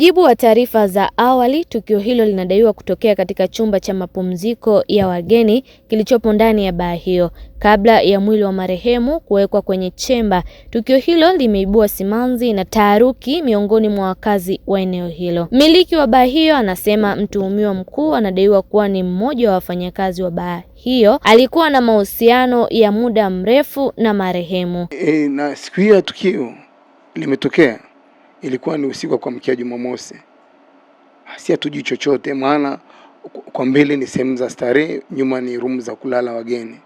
Jibu wa taarifa za awali, tukio hilo linadaiwa kutokea katika chumba cha mapumziko ya wageni kilichopo ndani ya baa hiyo kabla ya mwili wa marehemu kuwekwa kwenye chemba. Tukio hilo limeibua simanzi na taharuki miongoni mwa wakazi wa eneo hilo. Mmiliki wa baa hiyo anasema mtuhumiwa mkuu anadaiwa kuwa ni mmoja wa wafanyakazi wa baa hiyo, alikuwa na mahusiano ya muda mrefu na marehemu. Na siku hiyo tukio limetokea ilikuwa ni usiku wa kuamkia Jumamosi. Si hatujui chochote, maana kwa mbele ni sehemu za starehe, nyuma ni room za kulala wageni.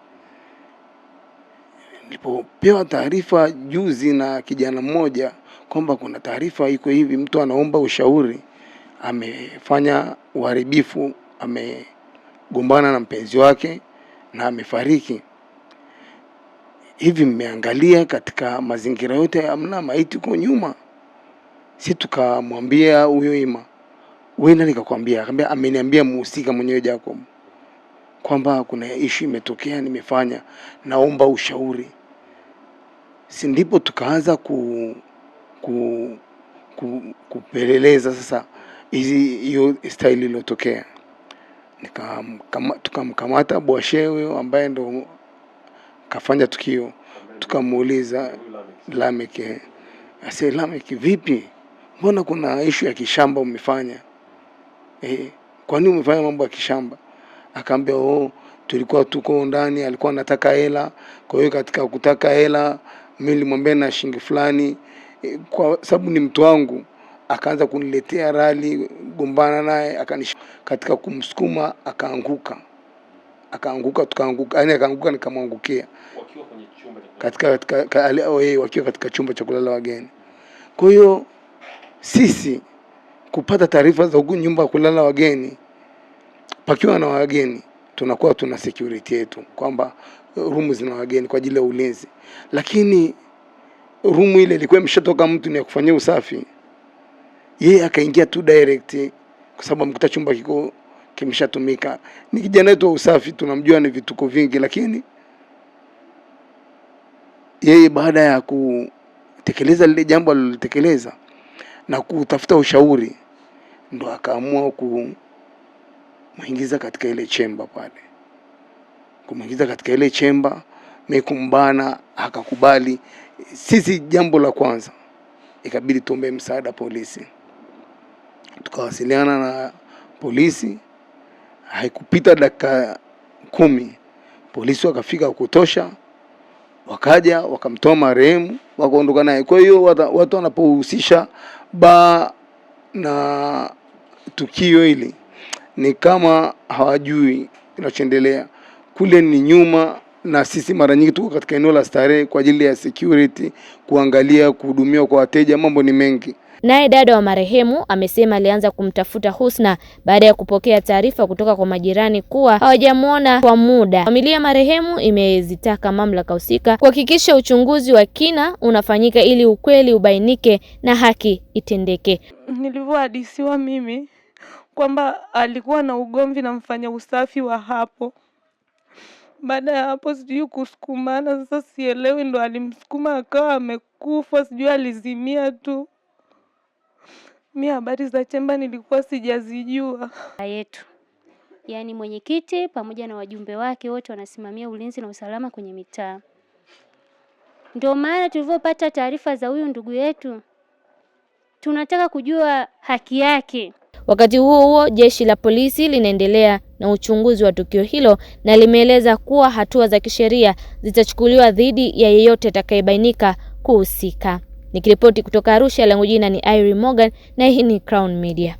Nilipopewa taarifa juzi na kijana mmoja kwamba kuna taarifa iko hivi, mtu anaomba ushauri, amefanya uharibifu, amegombana na mpenzi wake na amefariki. Hivi mmeangalia katika mazingira yote hamna maiti kwa nyuma? Si tukamwambia huyo Ima, wewe nani kakwambia? Akamwambia ameniambia muhusika mwenyewe Jacob kwamba kuna issue imetokea, nimefanya, naomba ushauri. Si ndipo tukaanza kupeleleza sasa hiyo style iliyotokea. Tukamkamata Bwashe huyo ambaye ndo kafanya tukio, tukamuuliza Lameke. Ase Lameke, vipi? Mbona kuna issue ya kishamba umefanya? Kwa nini umefanya mambo ya kishamba? Akaambia tulikuwa tuko ndani, alikuwa anataka hela. Kwa hiyo katika kutaka hela mimi nilimwambia na shilingi fulani, kwa sababu ni mtu wangu, akaanza kuniletea rali, gombana naye, katika kumsukuma akaanguka. Tukaanguka, yani akaanguka nikamwangukia. Wakiwa kwenye chumba wakiwa katika chumba cha kulala wageni. Kwa hiyo sisi kupata taarifa za huko nyumba ya kulala wageni, pakiwa na wageni, tunakuwa tuna security yetu kwamba room zina wageni kwa ajili ya ulinzi. Lakini room ile ilikuwa imeshatoka mtu ni kufanyia usafi, yeye akaingia tu direct kwa sababu mkuta chumba kiko kimeshatumika. Ni kijana wetu wa usafi, tunamjua ni vituko vingi, lakini yeye baada ya kutekeleza lile jambo alilotekeleza na kutafuta ushauri, ndo akaamua kumuingiza katika ile chemba pale. Kumuingiza katika ile chemba, mekumbana, akakubali. Sisi jambo la kwanza ikabidi tuombe msaada polisi. Tukawasiliana na polisi, haikupita dakika 10 polisi wakafika kutosha, wakaja wakamtoa marehemu, wakaondoka naye. Kwa hiyo watu wanapohusisha na tukio hili ni kama hawajui kinachoendelea. Kule ni nyuma, na sisi mara nyingi tuko katika eneo la starehe kwa ajili ya security, kuangalia, kuhudumiwa kwa wateja, mambo ni mengi. Naye dada wa marehemu amesema alianza kumtafuta Husna baada ya kupokea taarifa kutoka kwa majirani kuwa hawajamuona kwa muda. Familia marehemu imezitaka mamlaka husika kuhakikisha uchunguzi wa kina unafanyika ili ukweli ubainike na haki itendeke. Nilivyohadisiwa mimi kwamba alikuwa na ugomvi na mfanya usafi wa hapo. Baada ya hapo sijui kusukumana, sasa sielewi, ndo alimsukuma akawa amekufa, sijui alizimia tu. Mimi habari za chemba nilikuwa sijazijua. Yetu, yaani mwenyekiti pamoja na wajumbe wake wote wanasimamia ulinzi na usalama kwenye mitaa. Ndio maana tulivyopata taarifa za huyu ndugu yetu, tunataka kujua haki yake. Wakati huo jeshi la polisi linaendelea na uchunguzi wa tukio hilo na limeeleza kuwa hatua za kisheria zitachukuliwa dhidi ya yeyote atakayebainika kuhusika. Nikiripoti kutoka Arusha, langu jina ni Irene Morgan na hii ni Crown Media.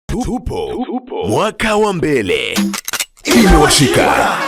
Tupo mwaka wa mbele. Imewashika.